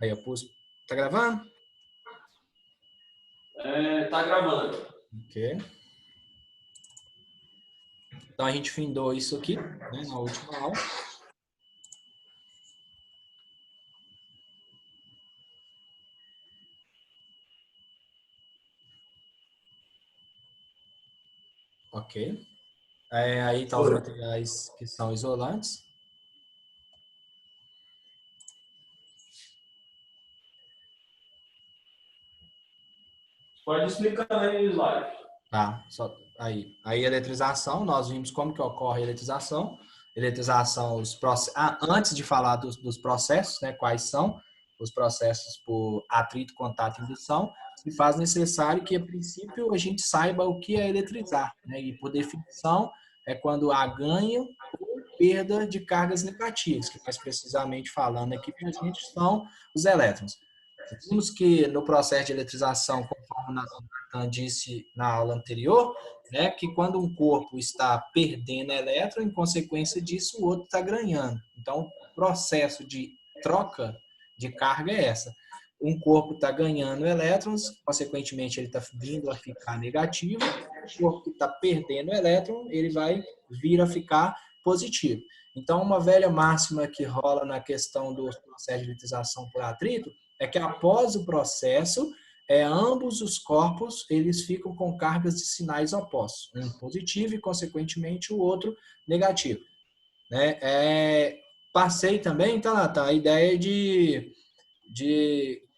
Aí eu pus. Tá gravando? Tá gravando. Ok. Então a gente findou isso aqui, né, na última aula. Ok. Aí estão os materiais que são isolantes. Pode explicar aí o slide. Tá, aí. Aí eletrização, nós vimos como que ocorre a eletrização. Eletrização, antes de falar dos processos, né, quais são os processos por atrito, contato e indução, se faz necessário que, a princípio, a gente saiba o que é eletrizar, né? E, por definição, é quando há ganho ou perda de cargas negativas, que mais precisamente falando aqui para a gente são os elétrons. Vimos que no processo de eletrização, conforme o Natan disse na aula anterior, né, que quando um corpo está perdendo elétron, em consequência disso, o outro está ganhando. Então, o processo de troca de carga é essa. Um corpo está ganhando elétrons, consequentemente, ele está vindo a ficar negativo. O corpo que está perdendo elétron, ele vai vir a ficar positivo. Então, uma velha máxima que rola na questão do processo de eletrização por atrito é que após o processo, ambos os corpos eles ficam com cargas de sinais opostos, um positivo e, consequentemente, o outro negativo. Né? Passei também, tá, Nathan, a ideia de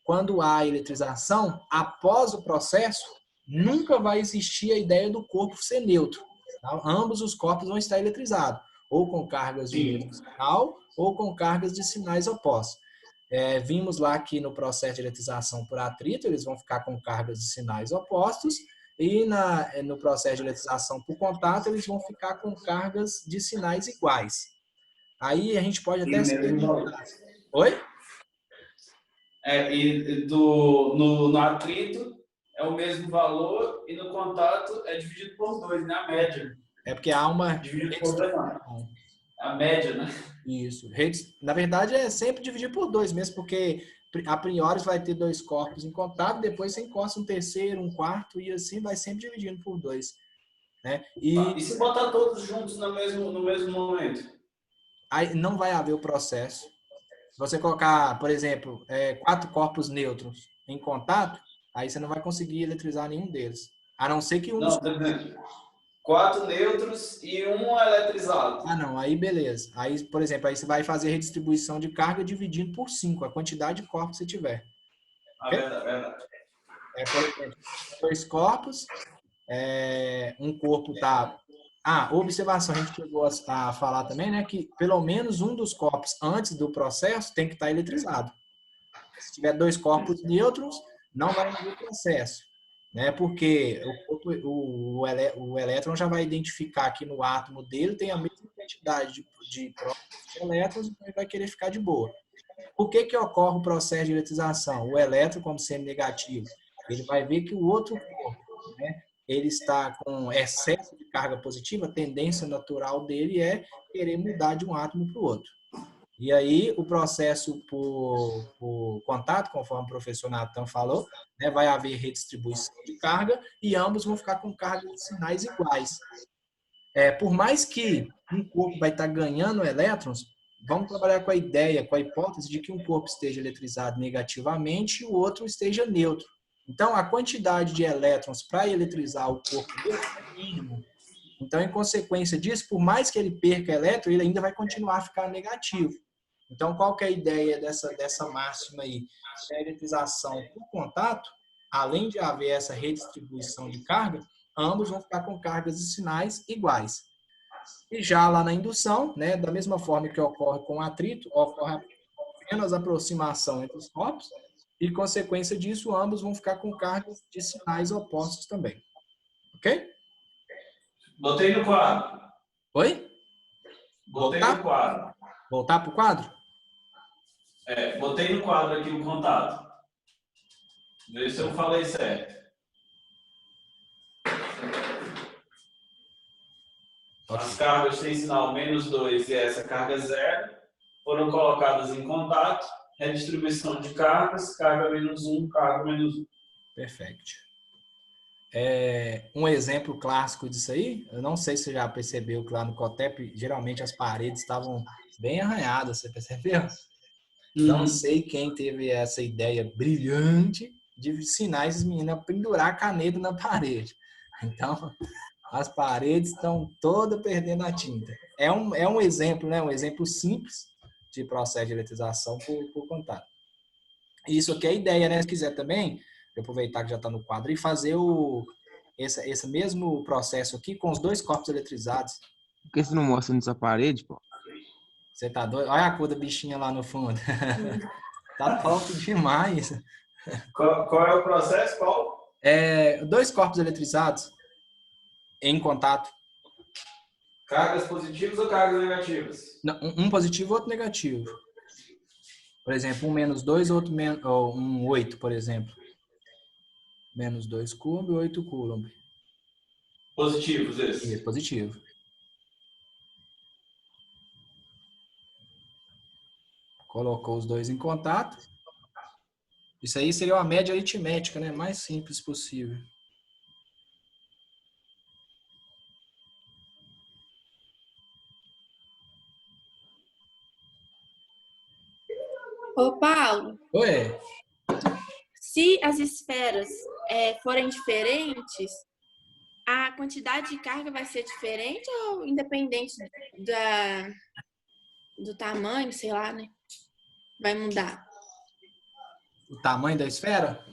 quando há eletrização, após o processo, nunca vai existir a ideia do corpo ser neutro. Tá? Ambos os corpos vão estar eletrizados, ou com cargas de mesmo sinal, ou com cargas de sinais opostos. Vimos lá que no processo de eletrização por atrito, eles vão ficar com cargas de sinais opostos, e no processo de eletrização por contato, eles vão ficar com cargas de sinais iguais. Aí a gente pode até se perguntar. Oi? No atrito é o mesmo valor e no contato é dividido por 2, né? A média. É porque há uma... Dividido por 2, não. A média, né? Isso. Na verdade, é sempre dividir por 2 mesmo, porque a priori vai ter 2 corpos em contato, depois você encosta um terceiro, um quarto, e assim vai sempre dividindo por 2. Né? E se botar todos juntos no mesmo momento? Aí não vai haver o processo. Se você colocar, por exemplo, 4 corpos neutros em contato, aí você não vai conseguir eletrizar nenhum deles. A não ser que um dos... 4 neutros e um eletrizado. Ah, não, aí beleza. Aí, por exemplo, aí você vai fazer redistribuição de carga dividindo por 5, a quantidade de corpos que você tiver. Okay? Verdade. Por exemplo, 2 corpos, um corpo está... observação, a gente chegou a falar também, né, que pelo menos um dos corpos antes do processo tem que estar eletrizado. Se tiver 2 corpos neutros, não vai haver processo. Né? Porque o elétron já vai identificar que no átomo dele tem a mesma quantidade de prótons de elétrons, então ele vai querer ficar de boa. Por que ocorre o processo de eletrização? O elétron, como sendo negativo, ele vai ver que o outro corpo, né, ele está com excesso de carga positiva, a tendência natural dele é querer mudar de um átomo para o outro. E aí, o processo por contato, conforme o professor Natan falou, né, vai haver redistribuição de carga e ambos vão ficar com cargas de sinais iguais. Por mais que um corpo vai estar ganhando elétrons, vamos trabalhar com a ideia, com a hipótese de que um corpo esteja eletrizado negativamente e o outro esteja neutro. Então, a quantidade de elétrons para eletrizar o corpo neutro é mínimo. Então, em consequência disso, por mais que ele perca elétron, ele ainda vai continuar a ficar negativo. Então, qual que é a ideia dessa máxima aí? A eletrização por contato, além de haver essa redistribuição de carga, ambos vão ficar com cargas de sinais iguais. E já lá na indução, né, da mesma forma que ocorre com o atrito, ocorre apenas aproximação entre os corpos, e, consequência disso, ambos vão ficar com cargas de sinais opostos também. Ok? Botei no quadro. Oi? Botei no quadro. Voltar para o quadro? Botei no quadro aqui o contato. Vê se eu falei certo. As cargas têm sinal -2 e essa carga 0 foram colocadas em contato redistribuição de cargas, carga menos 1, carga menos 1. Perfeito. Um exemplo clássico disso aí, eu não sei se você já percebeu que lá no Cotep, geralmente as paredes estavam bem arranhadas, você percebeu? Não sei quem teve essa ideia brilhante de ensinar esses meninos a pendurar a caneta na parede. Então, as paredes estão todas perdendo a tinta. É um exemplo, né? Um exemplo simples de processo de eletrização por contato. Isso aqui é a ideia, né? Se quiser também, aproveitar que já está no quadro, e fazer esse mesmo processo aqui com os dois corpos eletrizados. Por que você não mostra nessa parede, pô? Você tá doido? Olha a cor da bichinha lá no fundo. Tá top demais. Qual é o processo, Paulo? Dois corpos eletrizados em contato. Cargas positivas ou cargas negativas? Não, um positivo e outro negativo. Por exemplo, um -2, outro ou um 8, por exemplo. -2 Coulomb e 8 Coulomb. Positivos esses? Positivo. Colocou os dois em contato. Isso aí seria uma média aritmética, né? Mais simples possível. Ô, Paulo, Oi. se as esferas forem diferentes, a quantidade de carga vai ser diferente ou independente do tamanho, sei lá, né? Vai mudar? O tamanho da esfera?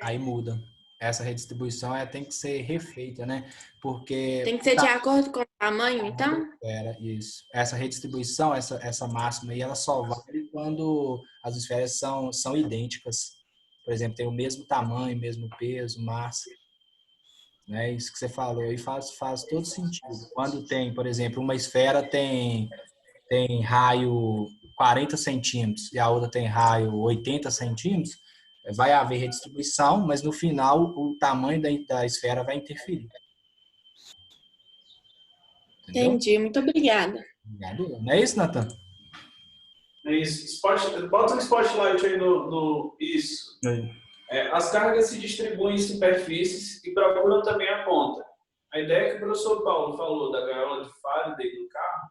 Aí muda. Essa redistribuição tem que ser refeita, né? Porque tem que ser de acordo com o tamanho, então? Isso. Essa redistribuição, essa máxima aí, ela só vale quando as esferas são idênticas. Por exemplo, tem o mesmo tamanho, mesmo peso, massa. Né? Isso que você falou aí faz todo sentido. Quando tem, por exemplo, uma esfera tem raio 40 centímetros e a outra tem raio 80 centímetros, vai haver redistribuição, mas no final o tamanho da esfera vai interferir. Entendeu? Entendi, muito obrigada. Obrigado. Não é isso, Nathan? É isso. Bota um spotlight aí no isso. As cargas se distribuem em superfícies e procuram também a ponta. A ideia que o professor Paulo falou da gaiola de Faraday no carro,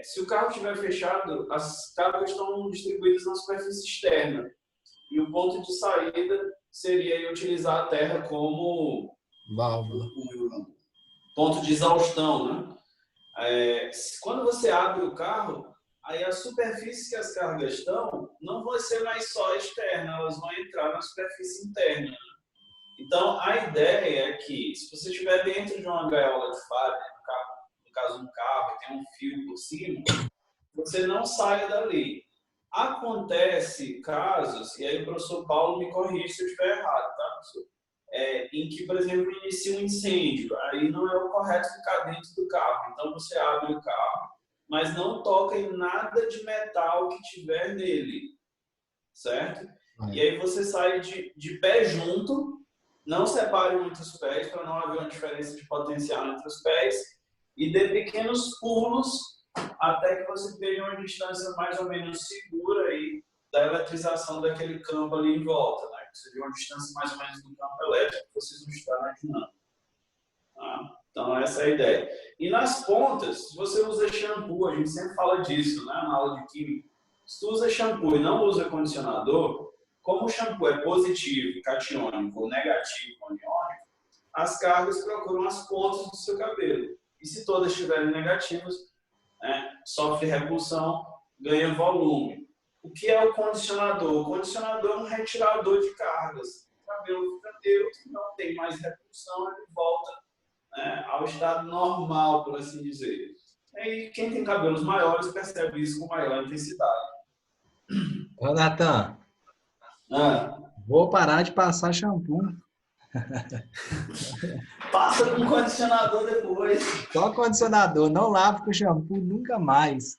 se o carro estiver fechado, as cargas estão distribuídas na superfície externa. E o ponto de saída seria utilizar a terra como válvula, ponto de exaustão, né? Quando você abre o carro, aí a superfície que as cargas estão não vai ser mais só externa, elas vão entrar na superfície interna. Né? Então, a ideia é que, se você estiver dentro de uma gaiola de Faraday, no caso um carro, e tem um fio por cima, você não saia dali. Acontece casos, e aí o professor Paulo me corrige se eu estiver errado, tá, professor? Em que, por exemplo, inicia um incêndio, aí não é o correto ficar dentro do carro. Então, você abre o carro, mas não toca em nada de metal que tiver nele, certo? E aí você sai de pé junto, não separe muito os pés, para não haver uma diferença de potencial entre os pés, e dê pequenos pulos até que você tenha uma distância mais ou menos segura aí da eletrização daquele campo ali em volta, né? Que seria uma distância mais ou menos do campo elétrico que vocês vão estar imaginando. Tá? Então, essa é a ideia. E nas pontas, se você usa shampoo, a gente sempre fala disso, né? Na aula de química. Se tu usa shampoo e não usa condicionador, como o shampoo é positivo, catiônico, ou negativo, aniônico, as cargas procuram as pontas do seu cabelo. E se todas estiverem negativas, sofre repulsão, ganha volume. O que é o condicionador? O condicionador é um retirador de cargas. O cabelo fica neutro, não tem mais repulsão, ele volta ao estado normal, por assim dizer. E quem tem cabelos maiores percebe isso com maior intensidade. Ô, Nathan, vou parar de passar shampoo. Passa com condicionador depois. Só condicionador, não lavo com shampoo nunca mais.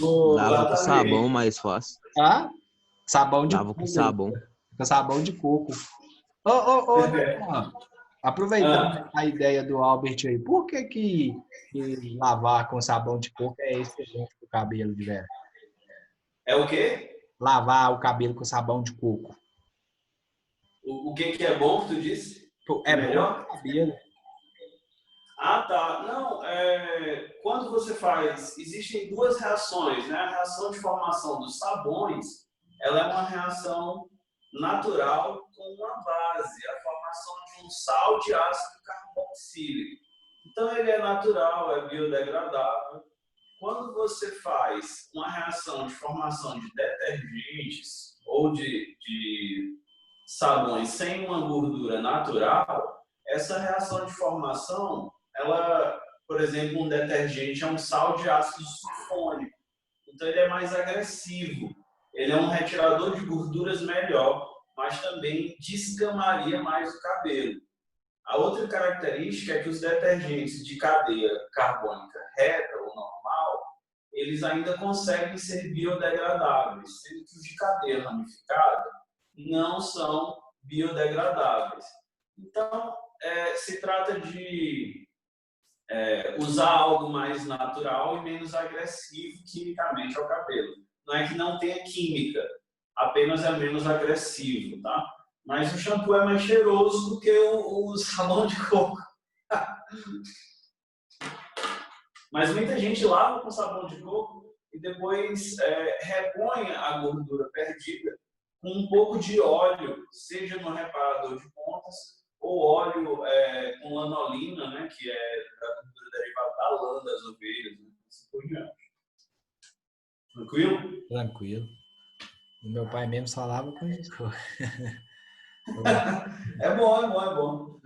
Lava com sabão mais fácil. Sabão de Lava coco. com sabão. Com sabão de coco. Nathan, Aproveitando a ideia do Albert aí, por que lavar com sabão de coco é excelente para o cabelo de vera? É o quê? Lavar o cabelo com sabão de coco. O que é bom que tu disse? É melhor? bom pro cabelo. Ah, tá. Não, quando você faz, existem duas reações, né? A reação de formação dos sabões, ela é uma reação natural com uma base, a formação de um sal de ácido carboxílico. Então, ele é natural, é biodegradável. Quando você faz uma reação de formação de detergentes ou de sabões sem uma gordura natural, essa reação de formação, ela, por exemplo, um detergente é um sal de ácido sulfônico, então ele é mais agressivo, ele é um retirador de gorduras melhor, mas também descamaria mais o cabelo. A outra característica é que os detergentes de cadeia carbônica reta ou normal, eles ainda conseguem ser biodegradáveis, sendo que os de cadeia ramificada não são biodegradáveis. Então, se trata de usar algo mais natural e menos agressivo quimicamente ao cabelo. Não é que não tenha química, apenas é menos agressivo, tá? Mas o shampoo é mais cheiroso do que o sabão de coco. Mas muita gente lava com sabão de coco e depois repõe a gordura perdida com um pouco de óleo, seja no reparador de pontas ou óleo com lanolina, né, que é da gordura derivada da lã das ovelhas, né, assim por diante. Tranquilo? Tranquilo. O meu pai mesmo só lava com isso. É bom, é bom, é bom.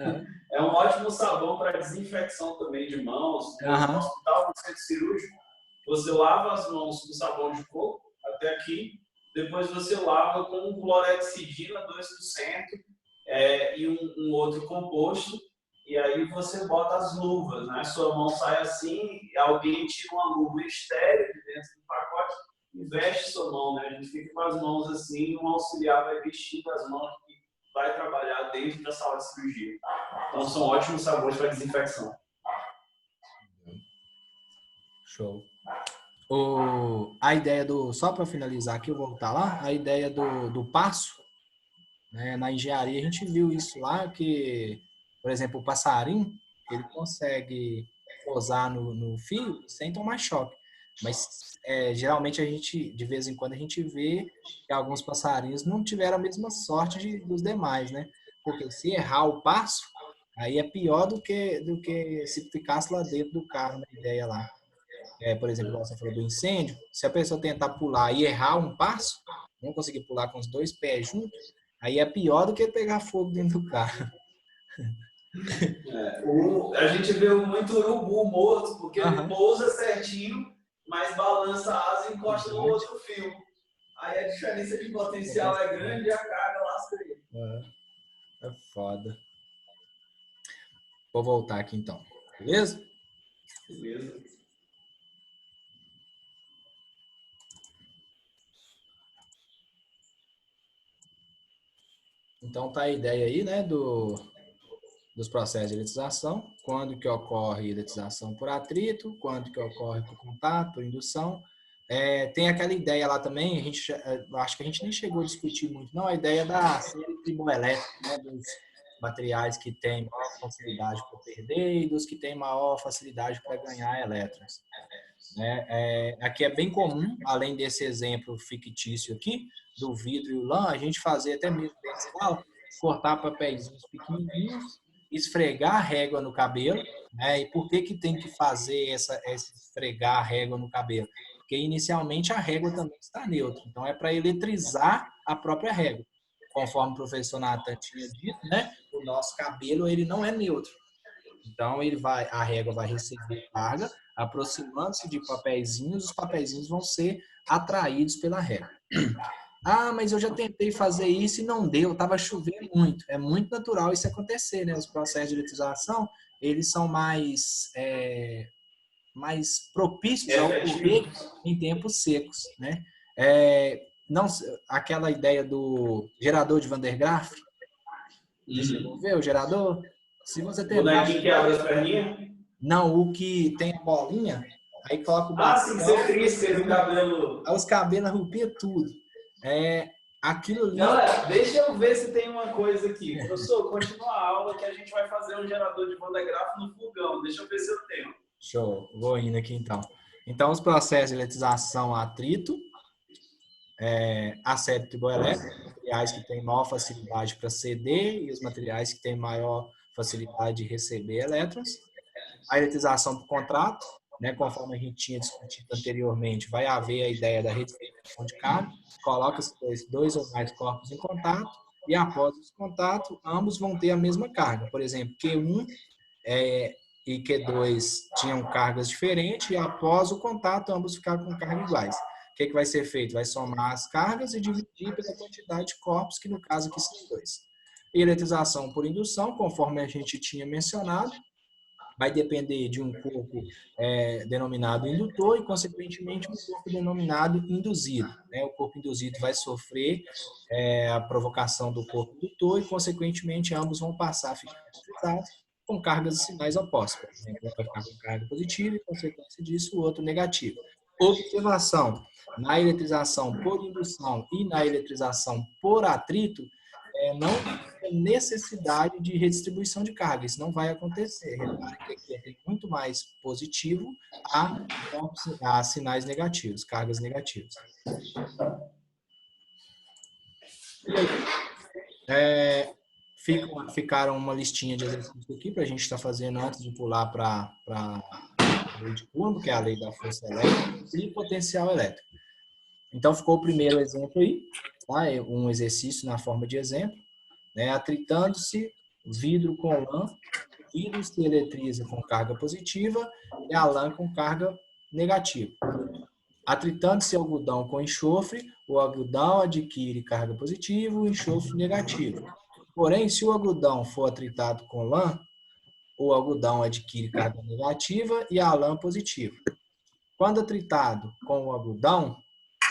É um ótimo sabão para desinfecção também de mãos. No hospital, no centro cirúrgico, você lava as mãos com sabão de coco, até aqui, depois você lava com clorexidina 2% e um outro composto, e aí você bota as luvas, né? Sua mão sai assim, e alguém tira uma luva estéril de dentro do pacote e veste sua mão, né? A gente fica com as mãos assim, um auxiliar vai vestindo as mãos que vai trabalhar dentro da sala de cirurgia. Então são ótimos sabores para desinfecção. Show. A ideia só para finalizar aqui, eu vou voltar lá, a ideia do passo, né, na engenharia a gente viu isso lá, que, por exemplo, o passarinho, ele consegue pousar no fio sem tomar choque, mas geralmente de vez em quando a gente vê que alguns passarinhos não tiveram a mesma sorte dos demais, né? Porque se errar o passo, aí é pior do que se ficasse lá dentro do carro, na ideia lá. Por exemplo, você falou do incêndio, se a pessoa tentar pular e errar um passo, não conseguir pular com os dois pés juntos, aí é pior do que pegar fogo dentro do carro. A gente vê muito urubu morto, porque ele pousa certinho, mas balança a asa e encosta no outro fio. Aí a diferença de potencial é grande e a carga lasca ele. É foda. Vou voltar aqui então, beleza? Beleza. Então tá a ideia aí, né, dos processos de eletização, quando que ocorre eletização por atrito, quando que ocorre por contato, por indução. Tem aquela ideia lá também, acho que a gente nem chegou a discutir muito, não, a ideia da série trimoelétrica, né, dos materiais que têm maior facilidade para perder e dos que têm maior facilidade para ganhar elétrons. Aqui é bem comum, além desse exemplo fictício aqui, do vidro e o lã, a gente fazer até mesmo dentro da sala, cortar papéis pequenininhos, esfregar a régua no cabelo, né? E por que tem que fazer esse esfregar a régua no cabelo? Porque inicialmente a régua também está neutra, então é para eletrizar a própria régua. Conforme o professor Nathan tinha dito, né? O nosso cabelo ele não é neutro. Então a régua vai receber carga, aproximando-se de papeizinhos, os papeizinhos vão ser atraídos pela régua. Ah, mas eu já tentei fazer isso e não deu, estava chovendo muito. É muito natural isso acontecer, né? Os processos de eletização, eles são mais propícios ao ocorrer em tempos secos, né? Não, aquela ideia do gerador de Van der Graaf, você chegou a ver o gerador? Se você O tem bonequinho que abre as perninhas? não, o que tem a bolinha, aí coloca o Ah, sim, bastão, você frisca no cabelo. aí os cabelos arrupiam tudo. Aquilo ali. Galera, deixa eu ver se tem uma coisa aqui. Professor, continua a aula que a gente vai fazer um gerador de Van de Graaff no fogão. Deixa eu ver se eu tenho. Show, vou indo aqui então. Então, os processos de eletrização a atrito, assédio triboelétrico, materiais que têm maior facilidade para ceder e os materiais que têm maior facilidade de receber elétrons. A eletrização por contrato, né, conforme a gente tinha discutido anteriormente, vai haver a ideia da redistribuição de carga, coloca-se dois ou mais corpos em contato e após esse contato, ambos vão ter a mesma carga. Por exemplo, Q1 e Q2 tinham cargas diferentes e após o contato, ambos ficaram com cargas iguais. O que vai ser feito? Vai somar as cargas e dividir pela quantidade de corpos, que no caso aqui são 2. E eletrização por indução, conforme a gente tinha mencionado, vai depender de um corpo denominado indutor e, consequentemente, um corpo denominado induzido. Né? O corpo induzido vai sofrer a provocação do corpo indutor e, consequentemente, ambos vão passar a ficar eletrizados com cargas e sinais opostos. Por exemplo, um vai ficar com carga positiva e, consequência disso, o outro negativo. Observação: na eletrização por indução e na eletrização por atrito, não tem necessidade de redistribuição de carga. Isso não vai acontecer. Repare que aqui tem muito mais positivo a sinais negativos, cargas negativas. E aí, ficaram uma listinha de exercícios aqui para a gente estar fazendo antes de pular para a lei de Coulomb, que é a lei da força elétrica e potencial elétrico. Então, ficou o primeiro exemplo aí, tá? Um exercício na forma de exemplo. Atritando-se vidro com lã, o vidro se eletriza com carga positiva e a lã com carga negativa. Atritando-se algodão com enxofre, o algodão adquire carga positiva e o enxofre negativo. Porém, se o algodão for atritado com lã, o algodão adquire carga negativa e a lã positiva. Quando atritado com o algodão,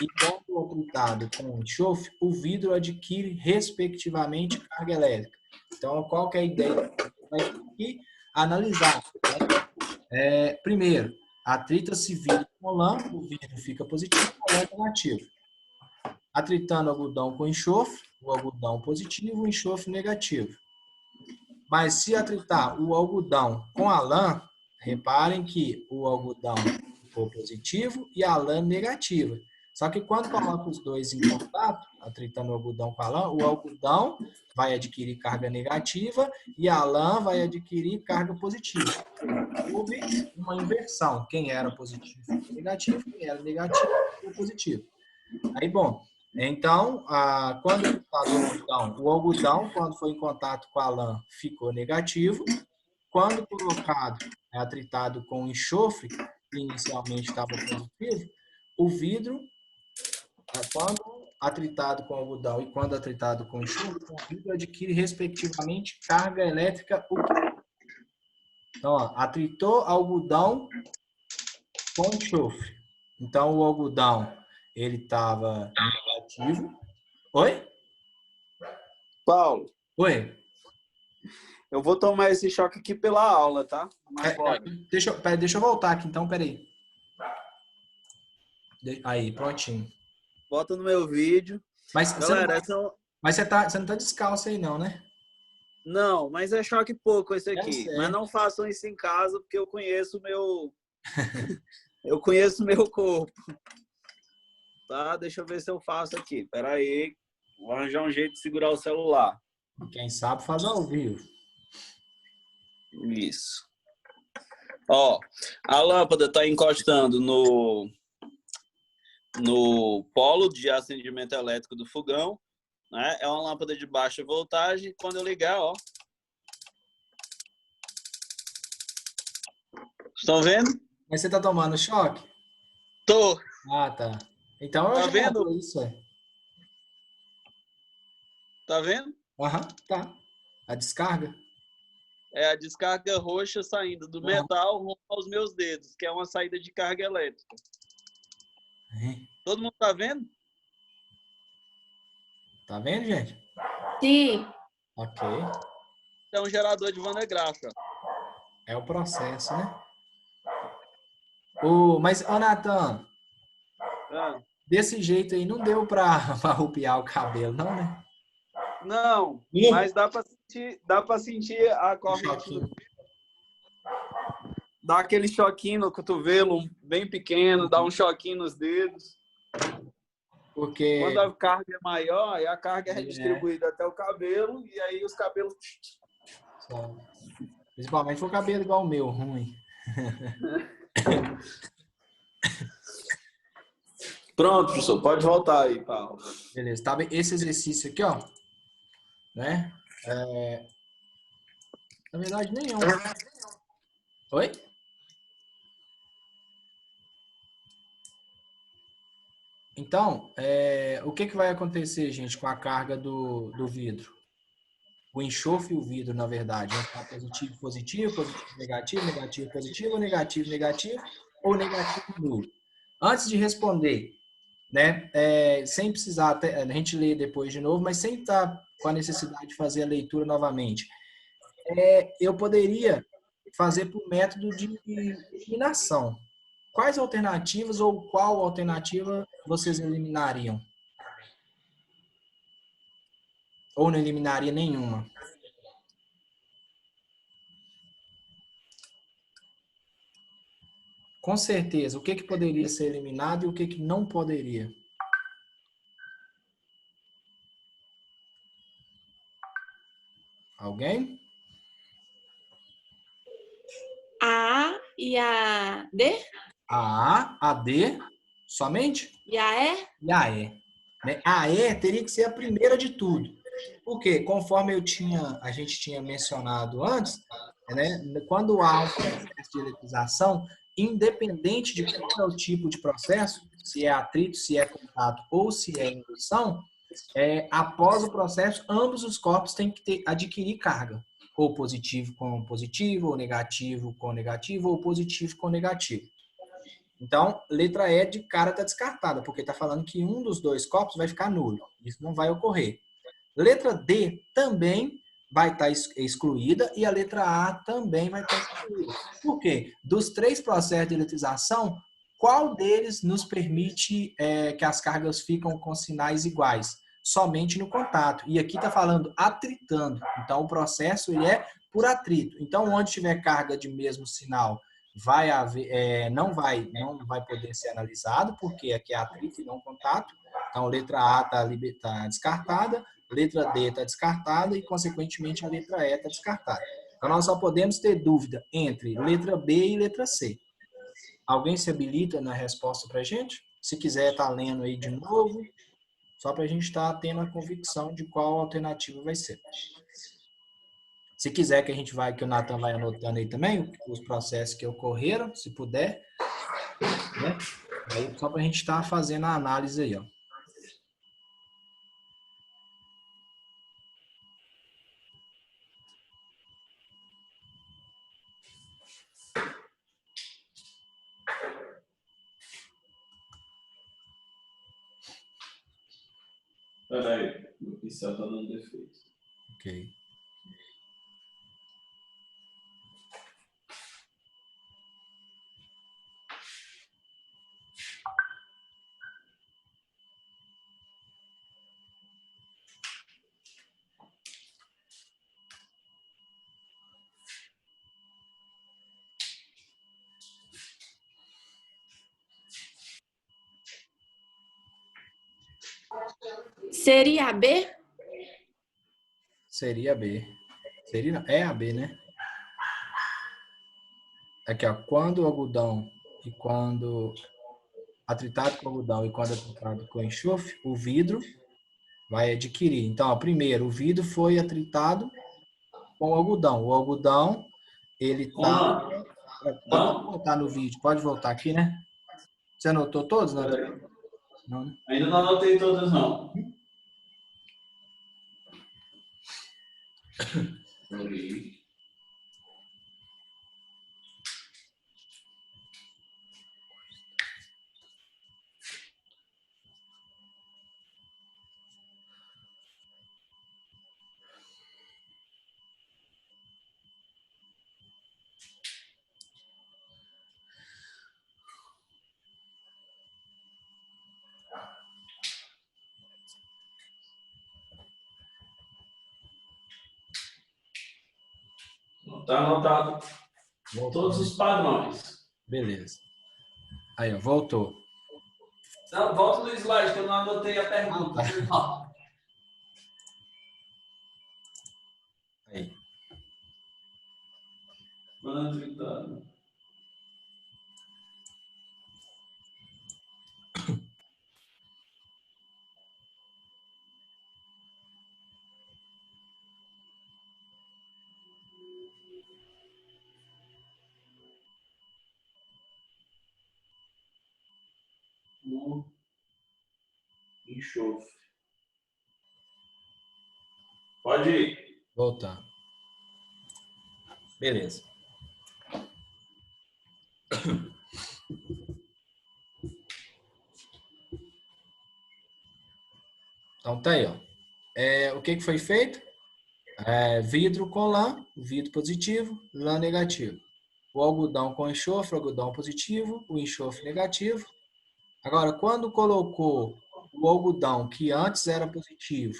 e quando atritado com o enxofre, o vidro adquire, respectivamente, carga elétrica. Então, qual que é a ideia? Vai aqui analisar. Primeiro, atrita-se vidro com lã, o vidro fica positivo, a lã negativo. Atritando algodão com enxofre, o algodão positivo, o enxofre negativo. Mas se atritar o algodão com a lã, reparem que o algodão ficou positivo e a lã negativa. Só que quando coloca os dois em contato, atritando o algodão com a lã, o algodão vai adquirir carga negativa e a lã vai adquirir carga positiva. Houve uma inversão. Quem era positivo ficou negativo, quem era negativo ficou positivo. Aí, bom, então, quando o algodão, quando foi em contato com a lã, ficou negativo. Quando colocado, atritado com enxofre, que inicialmente estava positivo, o vidro, quando atritado com algodão e quando atritado com enxofre, o vidro adquire, respectivamente, carga elétrica. Então, atritou algodão com enxofre. Então, o algodão, ele estava negativo. Oi? Paulo. Oi? Eu vou tomar esse choque aqui pela aula, tá? Mas deixa eu voltar aqui, então, peraí. Aí, prontinho. Bota no meu vídeo. Mas, galera, você não tá descalço aí, não, né? Não, mas é choque pouco esse aqui. Mas não façam isso em casa, porque eu conheço o meu... eu conheço o meu corpo. Tá? Deixa eu ver se eu faço aqui. Pera aí. Vou arranjar um jeito de segurar o celular. Quem sabe faz ao vivo. Isso. Ó, a lâmpada está encostando no polo de acendimento elétrico do fogão, né? É uma lâmpada de baixa voltagem. Quando eu ligar, ó. Estão vendo? Mas você tá tomando choque? Tô. Ah, tá. Então eu tá já vendo? Isso aí. Tá vendo? Aham, tá. A descarga? É a descarga roxa saindo do metal rumo aos meus dedos, que é uma saída de carga elétrica. Todo mundo tá vendo? Tá vendo, gente? Sim. Ok. é um gerador de Van de Graaff, ó. É o processo, né? Mas, ô Natan, Ah, desse jeito aí não deu pra rupiar o cabelo, não, né? não, mas dá pra sentir a Um corrente choquinho. dá aquele choquinho no cotovelo, bem pequeno, dá um choquinho nos dedos. Porque Quando a carga é maior, aí a carga é é, redistribuída até o cabelo, e aí os cabelos... só- principalmente se for cabelo igual o meu, ruim. Pronto, professor, pode voltar aí, Paulo. Beleza, tá bem? Esse exercício aqui, ó, né? Na verdade, nem é um. Oi? Então, o que vai acontecer, gente, com a carga do vidro? O enxofre e o vidro, na verdade, vão ficar positivo, positivo, positivo, negativo, negativo, positivo, negativo, negativo, ou negativo, nulo. Antes de responder, né, sem precisar, a gente ler depois de novo, mas sem estar com a necessidade de fazer a leitura novamente, eu poderia fazer por método de eliminação. Quais alternativas ou qual alternativa vocês eliminariam? Ou não eliminaria nenhuma? Com certeza, o que poderia ser eliminado e o que não poderia? Alguém? A e a D? A A, a D, somente? E a E? E a E. Né? A E teria que ser a primeira de tudo. Porque, conforme a gente tinha mencionado antes, né, quando há um processo de eletrização, independente de qual é o tipo de processo, se é atrito, se é contato ou se é indução, após o processo, ambos os corpos têm que adquirir carga. Ou positivo com positivo, ou negativo com negativo, ou positivo com negativo. Então, letra E de cara está descartada, porque está falando que um dos dois corpos vai ficar nulo. Isso não vai ocorrer. Letra D também vai estar excluída e a letra A também vai estar excluída. Por quê? Dos três processos de eletrização, qual deles nos permite que as cargas ficam com sinais iguais? Somente no contato. E aqui está falando atritando. Então, o processo ele é por atrito. Então, onde tiver carga de mesmo sinal, vai haver, não vai poder ser analisado, porque aqui é atrito e não contato. Então, letra A está descartada, letra D está descartada e, consequentemente, a letra E está descartada. Então, nós só podemos ter dúvida entre letra B e letra C. Alguém se habilita na resposta para a gente? Se quiser, tá lendo aí de novo, só para a gente estar tendo a convicção de qual alternativa vai ser. Se quiser que o Nathan vai anotando aí também os processos que ocorreram, se puder, né? Aí só para a gente estar fazendo a análise aí, ó. Peraí, o pincel está dando defeito. Ok. Seria a B? Seria B. É a B, né? Aqui, ó. Quando o algodão e quando atritado com algodão e quando atritado com enxofre, o vidro vai adquirir. Então, ó, primeiro, o vidro foi atritado com o algodão. O algodão, ele tá... Uma. Pode Não? voltar no vídeo, pode voltar aqui, né? Você anotou todos, Nathan? Peraí. Não, né? Ainda não anotei todas, não. Peraí. Tá anotado Voltou. todos os padrões. Beleza. Aí, ó, voltou. Não, volta no slide, que eu não anotei a pergunta. Aí. Mano, enxofre. Pode ir. Voltando. Beleza. Então tá aí, ó. O que foi feito? Vidro com lã, vidro positivo, lã negativo. O algodão com enxofre, algodão positivo, o enxofre negativo. Agora, quando colocou o algodão que antes era positivo,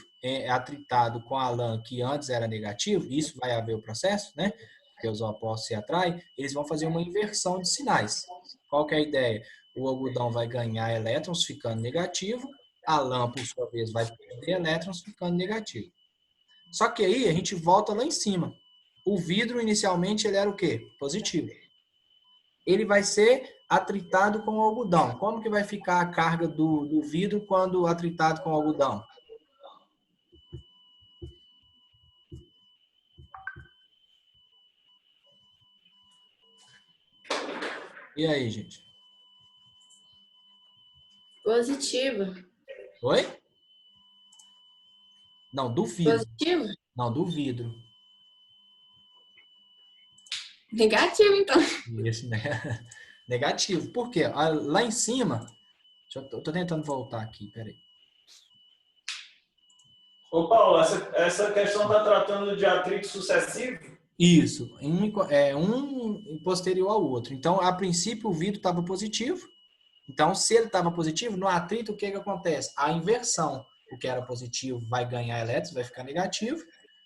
atritado com a lã que antes era negativo, isso vai haver o processo, né? Porque os opostos se atraem, eles vão fazer uma inversão de sinais. Qual que é a ideia? O algodão vai ganhar elétrons ficando negativo, a lã, por sua vez, vai perder elétrons ficando negativo. Só que aí a gente volta lá em cima. O vidro, inicialmente, ele era o quê? Positivo. Ele vai ser atritado com o algodão. Como que vai ficar a carga do vidro quando atritado com o algodão? E aí, gente? Positivo. Oi? Não, do vidro. Positivo? Não, do vidro. Negativo, então. Isso, né? Negativo. Por quê? Lá em cima... Eu tô tentando voltar aqui, peraí. Ô, Paulo, essa questão está tratando de atrito sucessivo? Isso. Um posterior ao outro. Então, a princípio, o vidro estava positivo. Então, se ele estava positivo, no atrito, o que acontece? A inversão. O que era positivo vai ganhar elétrons, vai ficar negativo.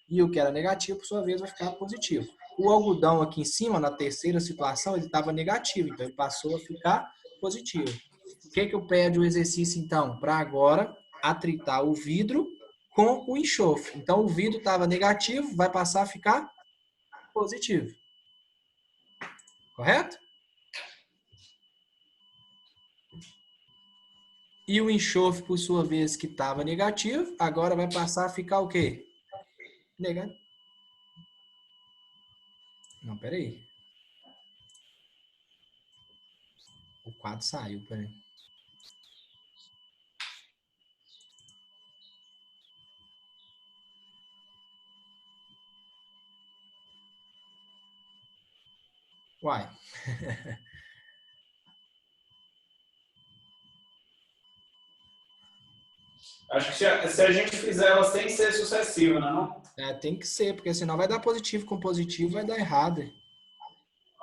E o que era negativo, por sua vez, vai ficar positivo. O algodão aqui em cima, na terceira situação, ele estava negativo. Então, ele passou a ficar positivo. O que eu pego o exercício, então? Para agora, atritar o vidro com o enxofre. Então, o vidro estava negativo, vai passar a ficar positivo. Correto? E o enxofre, por sua vez, que estava negativo, agora vai passar a ficar o quê? Negativo. Não, peraí. O quadro saiu, peraí. Uai. Acho que se a gente fizer ela sem ser sucessiva, não? Tem que ser, porque senão vai dar positivo com positivo, vai dar errado.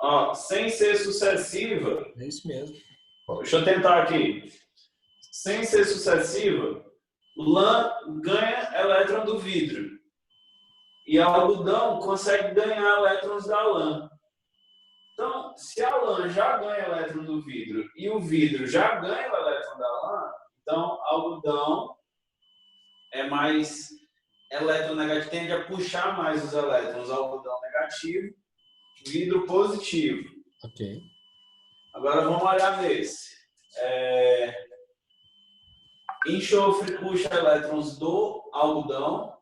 Ó, sem ser sucessiva... É isso mesmo. Deixa eu tentar aqui. Sem ser sucessiva, lã ganha elétron do vidro. E algodão consegue ganhar elétrons da lã. Então, se a lã já ganha elétron do vidro e o vidro já ganha o elétron da lã, então algodão é mais eletronegativo, tende a puxar mais os elétrons, algodão negativo, vidro positivo. Ok. Agora vamos olhar nesse. Enxofre puxa elétrons do algodão,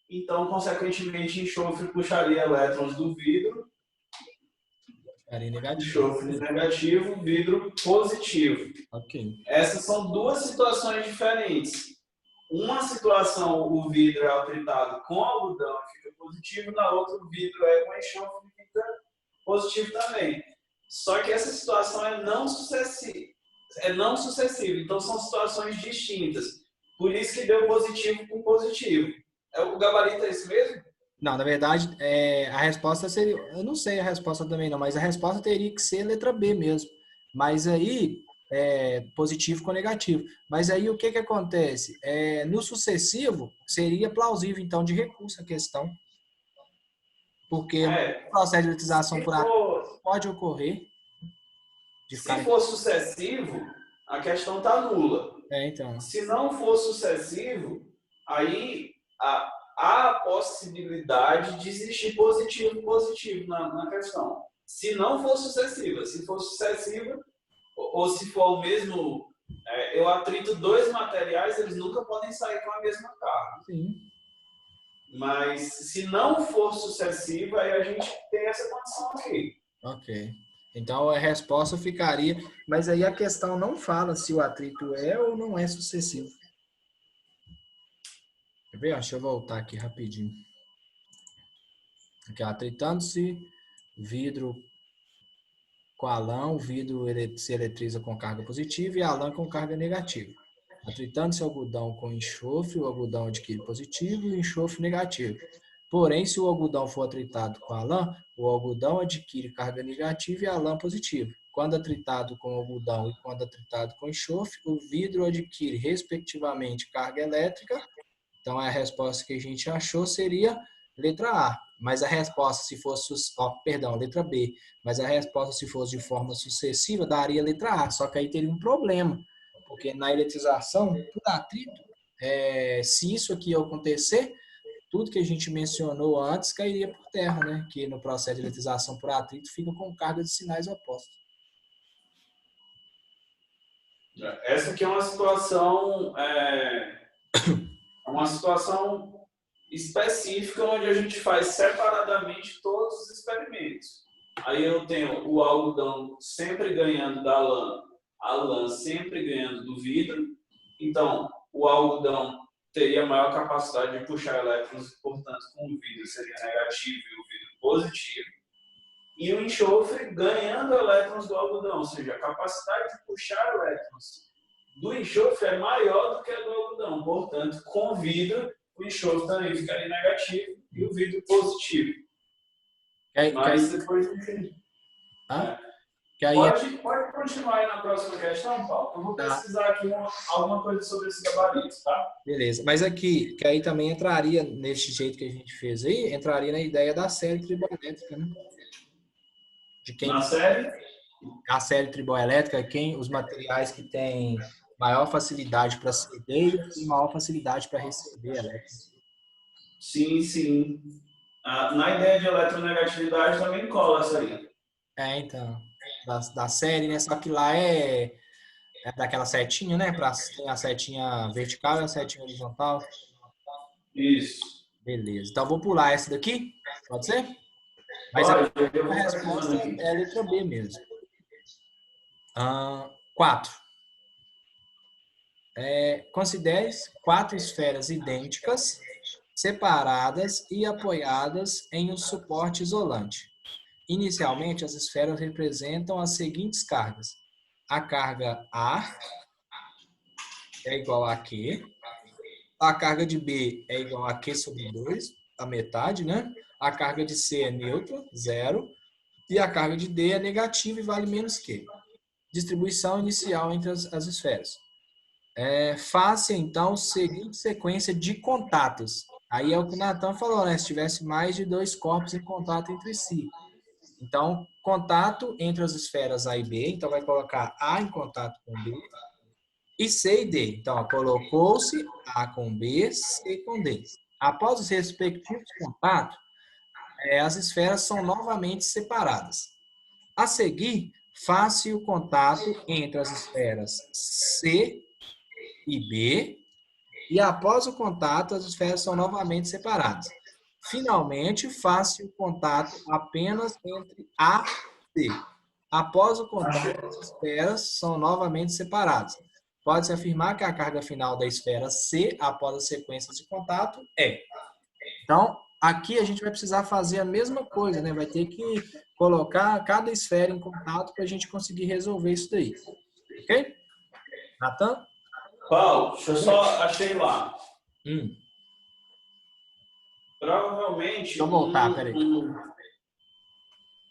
então, consequentemente, enxofre puxaria elétrons do vidro. Enxofre negativo, vidro positivo. Ok. Essas são duas situações diferentes. Uma situação, o vidro é atritado com algodão e fica positivo, na outra, o vidro é com enxofre e fica positivo também. Só que essa situação é não sucessiva. Então, são situações distintas. Por isso que deu positivo com positivo. O gabarito é esse mesmo? Não, na verdade, a resposta seria... Eu não sei a resposta também não, mas a resposta teria que ser letra B mesmo. Mas aí, positivo com negativo. Mas aí, o que acontece? No sucessivo, seria plausível, então, de recurso a questão. Porque no processo de eletrização por atrito pode ocorrer de ficar... Se for sucessivo, a questão está nula. Então. Se não for sucessivo, aí há a possibilidade de existir positivo na questão. Se não for sucessiva, se for sucessiva, ou se for o mesmo, eu atrito dois materiais, eles nunca podem sair com a mesma carga. Sim. Mas se não for sucessiva, aí a gente tem essa condição aqui. Ok. Então a resposta ficaria... Mas aí a questão não fala se o atrito é ou não é sucessivo. Quer ver? Deixa eu voltar aqui rapidinho. Aqui, atritando-se vidro com a lã, o vidro se eletriza com carga positiva e a lã com carga negativa. Atritando-se algodão com enxofre, o algodão adquire positivo e o enxofre negativo. Porém, se o algodão for atritado com a lã, o algodão adquire carga negativa e a lã positiva. Quando atritado com algodão e quando atritado com enxofre, o vidro adquire, respectivamente, carga elétrica. Então, a resposta que a gente achou seria letra A. Mas a resposta, se fosse... letra B. Mas a resposta, se fosse de forma sucessiva, daria letra A. Só que aí teria um problema. Porque na eletrização, por atrito, se isso aqui acontecer, tudo que a gente mencionou antes cairia por terra, né? Que no processo de eletrização por atrito fica com carga de sinais opostos. Essa aqui é uma situação específica onde a gente faz separadamente todos os experimentos. Aí eu tenho o algodão sempre ganhando da lã, a lã sempre ganhando do vidro. Então, o algodão teria maior capacidade de puxar elétrons, portanto, com o vidro seria negativo e o vidro positivo. E o enxofre ganhando elétrons do algodão, ou seja, a capacidade de puxar elétrons do enxofre é maior do que a do algodão. Portanto, com o vidro, o enxofre também ficaria negativo e o vidro positivo. Mas depois, enfim. Pode continuar aí na próxima questão, Paulo. Eu vou precisar aqui alguma coisa sobre esse gabarito, tá? Beleza. Mas aqui, que aí também entraria, nesse jeito que a gente fez aí, entraria na ideia da série triboelétrica, né? Na série? A série triboelétrica, os materiais que têm maior facilidade para ceder e maior facilidade para receber elétrons. Sim, sim. Na ideia de eletronegatividade também cola essa aí. Então. Da série, né? Só que lá é daquela setinha, né? Tem a setinha vertical e a setinha horizontal. Isso. Beleza. Então, vou pular essa daqui. Pode ser? Mas a resposta é a letra B mesmo. 4. Considere 4 esferas idênticas, separadas e apoiadas em um suporte isolante. Inicialmente, as esferas representam as seguintes cargas. A carga A é igual a Q. A carga de B é igual a Q sobre 2, a metade, né? A carga de C é neutra, 0. E a carga de D é negativa e vale menos Q. Distribuição inicial entre as esferas. Faça, então, a seguinte sequência de contatos. Aí é o que o Natan falou, né? Se tivesse mais de 2 corpos em contato entre si. Então, contato entre as esferas A e B. Então, vai colocar A em contato com B. E C e D. Então, colocou-se A com B, C com D. Após os respectivos contatos, as esferas são novamente separadas. A seguir, faça o contato entre as esferas C e B. E após o contato, as esferas são novamente separadas. Finalmente, faça o contato apenas entre A e C. Após o contato, as esferas são novamente separadas. Pode-se afirmar que a carga final da esfera C, após a sequência de contato, é. Então, aqui a gente vai precisar fazer a mesma coisa, né? Vai ter que colocar cada esfera em contato para a gente conseguir resolver isso daí. Ok? Natan? Paulo, deixa eu só... Achei lá. Provavelmente... Deixa eu voltar, peraí.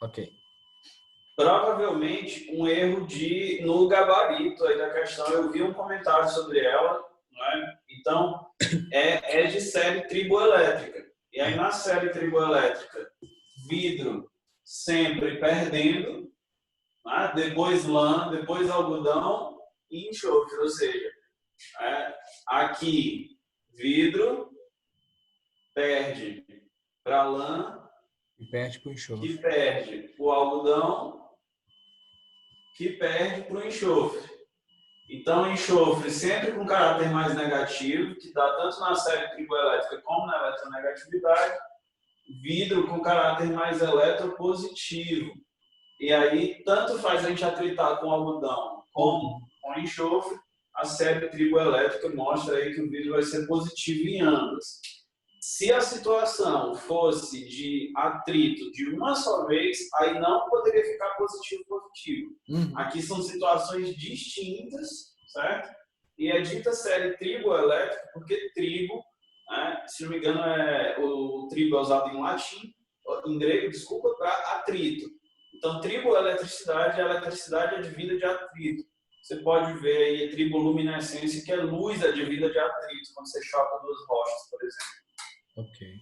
Ok. Provavelmente um erro no gabarito aí da questão. Eu vi um comentário sobre ela, né? Então, é de série triboelétrica. E aí, na série triboelétrica, vidro sempre perdendo, né? Depois lã, depois algodão e enxofre, ou seja, aqui vidro perde para lã, E perde para o enxofre. que perde para o algodão, que perde para o enxofre. Então, enxofre sempre com caráter mais negativo, que dá tanto na série triboelétrica como na eletronegatividade. Vidro com caráter mais eletropositivo. E aí, tanto faz a gente atritar com algodão como com enxofre, a série triboelétrica mostra aí que o vidro vai ser positivo em ambas. Se a situação fosse de atrito de uma só vez, aí não poderia ficar positivo-positivo. Aqui são situações distintas, certo? E é dita série triboelétrica porque tribo, né, se não me engano, o tribo é usado em latim, em grego, desculpa, para atrito. Então, triboeletricidade, a eletricidade é advinda de atrito. Você pode ver aí a triboluminescência, que é luz advinda de atrito, quando você choca duas rochas, por exemplo. Ok.